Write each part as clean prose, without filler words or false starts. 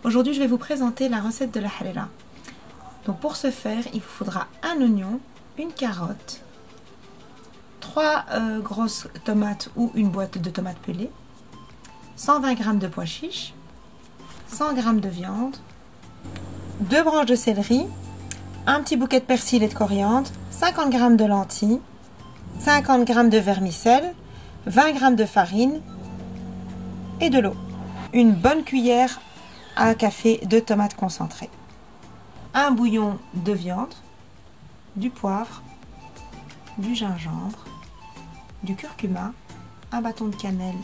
Aujourd'hui, je vais vous présenter la recette de la halala. Donc pour ce faire, il vous faudra un oignon, une carotte, 3 grosses tomates ou une boîte de tomates pelées, 120 g de pois chiches, 100 g de viande, 2 branches de céleri, un petit bouquet de persil et de coriandre, 50 g de lentilles, 50 g de vermicelle, 20 g de farine et de l'eau. Une bonne cuillère à café de tomates concentrées. Un bouillon de viande, du poivre, du gingembre, du curcuma, un bâton de cannelle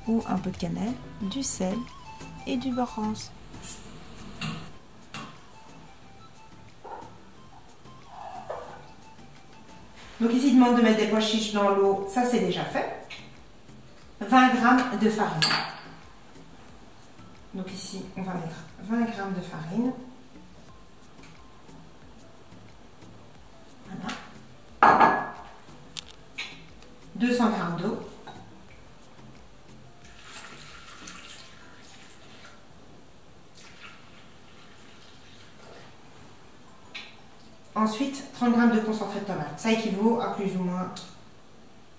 ou un peu de cannelle, du sel et du beurre rance. Donc ici, il demande de mettre des pois chiches dans l'eau, ça c'est déjà fait. 20 g de farine. Donc ici, on va mettre 20 g de farine. Voilà. 200 g d'eau. Ensuite, 30 g de concentré de tomate. Ça équivaut à plus ou moins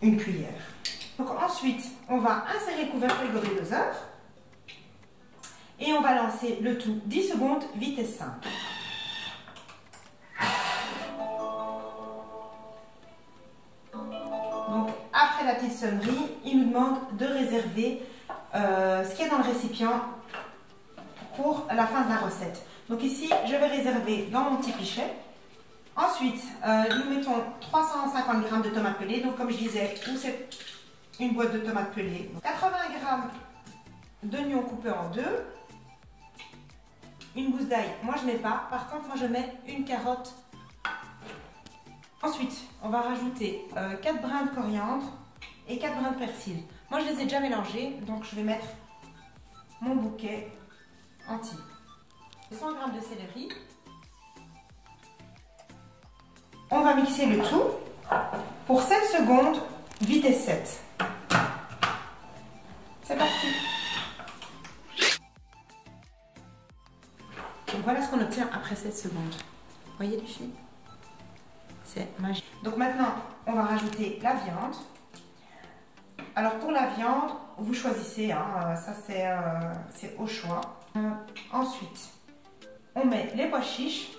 une cuillère. Donc ensuite, on va insérer le couvercle et le gobelet doseur. Et on va lancer le tout 10 secondes, vitesse 5. Donc après la petite sonnerie, il nous demande de réserver ce qu'il y a dans le récipient pour la fin de la recette. Donc ici, je vais réserver dans mon petit pichet. Ensuite, nous mettons 350 g de tomates pelées. Donc comme je disais, c'est une boîte de tomates pelées. 80 g d'oignons coupés en deux. Une gousse d'ail, moi je mets pas, par contre moi je mets une carotte. Ensuite, on va rajouter 4 brins de coriandre et 4 brins de persil. Moi je les ai déjà mélangés, donc je vais mettre mon bouquet entier. 100 g de céleri. On va mixer le tout pour 7 secondes, vitesse 7. C'est parti. Donc voilà ce qu'on obtient après 7 secondes. Vous voyez les filles? C'est magique. Donc maintenant, on va rajouter la viande. Alors pour la viande, vous choisissez, hein, ça c'est au choix. Ensuite, on met les pois chiches.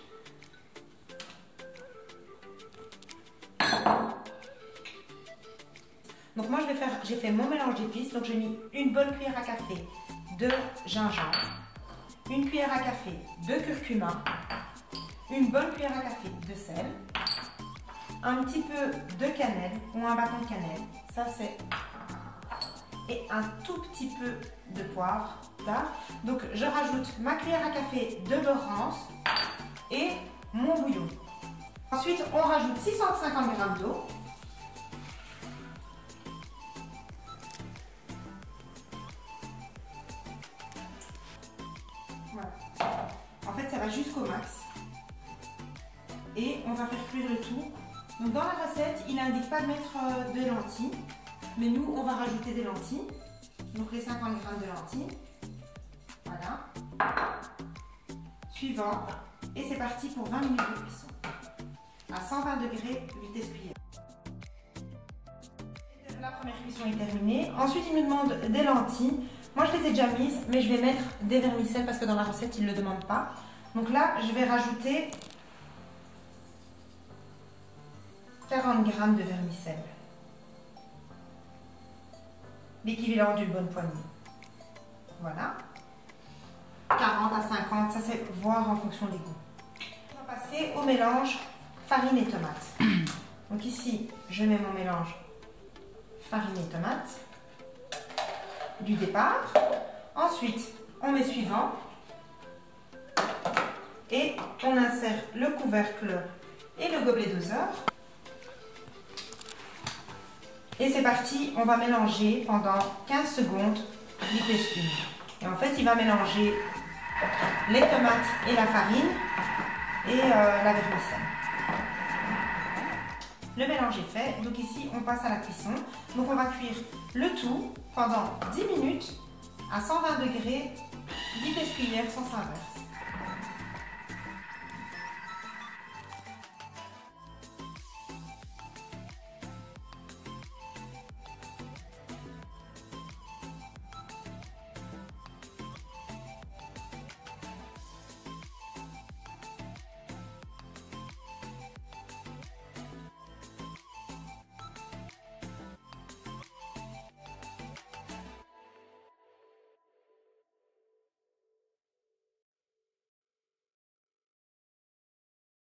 Donc moi j'ai fait mon mélange d'épices. Donc j'ai mis une bonne cuillère à café de gingembre, une cuillère à café de curcuma, une bonne cuillère à café de sel, un petit peu de cannelle ou un bâton de cannelle, ça c'est, et un tout petit peu de poivre. Donc je rajoute ma cuillère à café de beurre rance et mon bouillon. Ensuite on rajoute 650 g d'eau. Voilà. En fait, ça va jusqu'au max. Et on va faire cuire le tout. Donc dans la recette, il n'indique pas de mettre des lentilles. Mais nous, on va rajouter des lentilles. Donc les 50 g de lentilles. Voilà. Suivant. Et c'est parti pour 20 minutes de cuisson. À 120 degrés, vitesse cuillère. La première cuisson est terminée. Ensuite, il nous demande des lentilles. Moi, je les ai déjà mises, mais je vais mettre des vermicelles parce que dans la recette, ils ne le demandent pas. Donc là, je vais rajouter 40 g de vermicelle. L'équivalent d'une bonne poignée. Voilà. 40 à 50, ça c'est voir en fonction des goûts. On va passer au mélange farine et tomate. Donc ici, je mets mon mélange farine et tomate du départ. Ensuite, on met suivant et on insère le couvercle et le gobelet doseur. Et c'est parti, on va mélanger pendant 15 secondes, vitesse 1. Et en fait, il va mélanger les tomates et la farine et la vermicelle. Le mélange est fait, donc ici on passe à la cuisson. Donc on va cuire le tout pendant 10 minutes à 120 degrés 10 cuillères sans inverse.